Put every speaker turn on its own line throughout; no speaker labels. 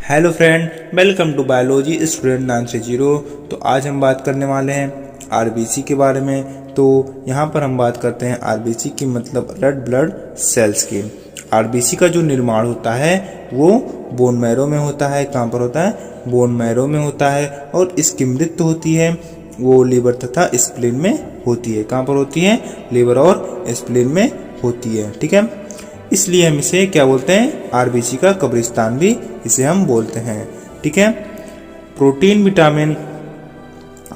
Hello friend, welcome to biology student 930। तो आज हम बात करने वाले हैं आरबीसी के बारे में। तो यहाँ पर हम बात करते हैं आरबीसी की मतलब रेड ब्लड सेल्स की। आरबीसी का जो निर्माण होता है वो बोन मैरो में होता है। कहाँ पर होता है? बोन मैरो में होता है। और इसकी मृत्यु होती है वो लीवर तथा स्प्लीन में होती है। कहाँ पर होती है? लीवर और स्प्लीन में होती है। ठीक है, इसलिए हम इसे क्या बोलते हैं? आरबीसी का कब्रिस्तान भी इसे हम बोलते हैं। ठीक है, protein, vitamin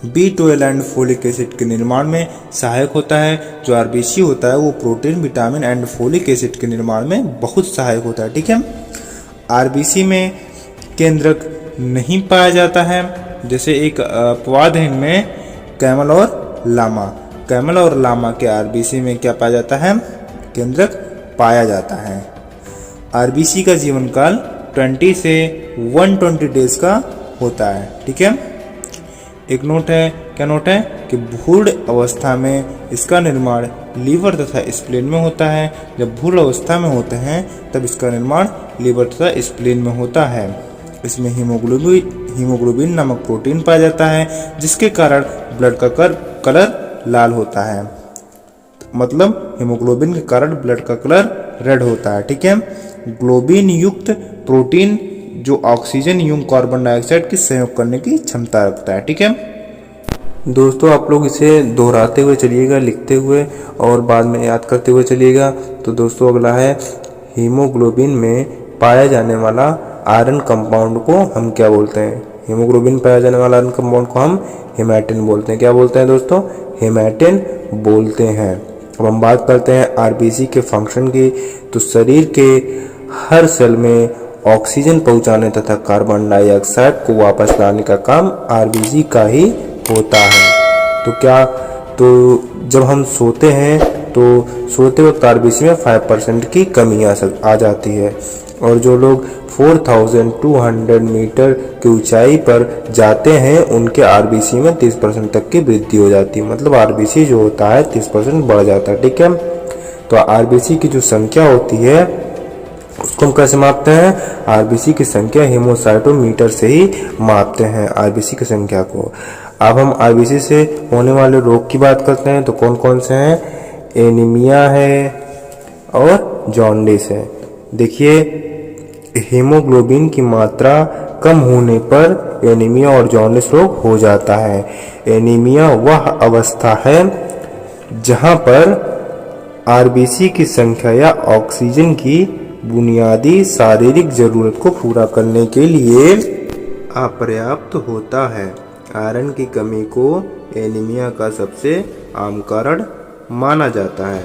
B12 and folic acid के निर्माण में सहायक होता है। जो आरबीसी होता है वो protein, vitamin and folic acid के निर्माण में बहुत सहायक होता है। ठीक है, आरबीसी में केंद्रक नहीं पाया जाता है। जैसे एक अपवाद है इनमें कैमल और लामा। कैमल और लामा के आरबीसी में क्या पाया जाता है? केंद्रक पाया जाता है। आरबीसी का जीवन काल 20 से 120 डेज का होता है। ठीक है, एक नोट है, क्या नोट है कि भ्रूण अवस्था में इसका निर्माण लीवर तथा स्प्लीन में होता है। जब भ्रूण अवस्था में होते हैं तब इसका निर्माण लीवर तथा स्प्लीन में होता है। इसमें हीमोग्लोबिन नामक प्रोटीन पाया जाता है जिसके कारण ब्लड का कलर लाल होता है। मतलब हीमोग्लोबिन के कारण ब्लड का कलर रेड होता है। ठीक है, ग्लोबिन युक्त प्रोटीन जो ऑक्सीजन एवं कार्बन डाइऑक्साइड की संयोग करने की क्षमता रखता है। ठीक है दोस्तों, आप लोग इसे दोहराते हुए चलिएगा, लिखते हुए और बाद में याद करते हुए चलिएगा। तो दोस्तों अगला है हीमोग्लोबिन में पाया जाने वाला आयरन कंपाउंड को हम क्या बोलते हैं? हीमोग्लोबिन पाया जाने वाला आयरन कंपाउंड को हम हेमाटिन बोलते हैं। क्या बोलते हैं दोस्तों? हेमाटिन बोलते हैं। अब हम बात करते हैं आरबीसी के फंक्शन की। तो शरीर के हर सेल में ऑक्सीजन पहुंचाने तथा कार्बन डाइऑक्साइड को वापस लाने का काम आरबीसी का ही होता है। तो जब हम सोते हैं तो सोते वक्त आरबीसी में 5% की कमी आ जाती है। और जो लोग 4200 मीटर की ऊंचाई पर जाते हैं उनके आरबीसी में 30% तक की वृद्धि हो जाती है। मतलब आरबीसी जो होता है 30% बढ़ जाता है। ठीक है, तो आरबीसी की जो संख्या होती है उसको हम कैसे मापते हैं? आरबीसी की संख्या हेमोसाइटोमीटर से ही मापते हैं आरबीसी की संख्या को। अब हम आरबीसी से होने वाले रोग की बात करते हैं। तो कौन कौन से हैं? एनीमिया है और जॉन्डिस है। देखिए, हीमोग्लोबिन की मात्रा कम होने पर एनीमिया और जॉन्डिस रोग हो जाता है। एनीमिया वह अवस्था है जहां पर आरबीसी की संख्या या ऑक्सीजन की बुनियादी शारीरिक जरूरत को पूरा करने के लिए अपर्याप्त होता है। आयरन की कमी को एनीमिया का सबसे आम कारण माना जाता है।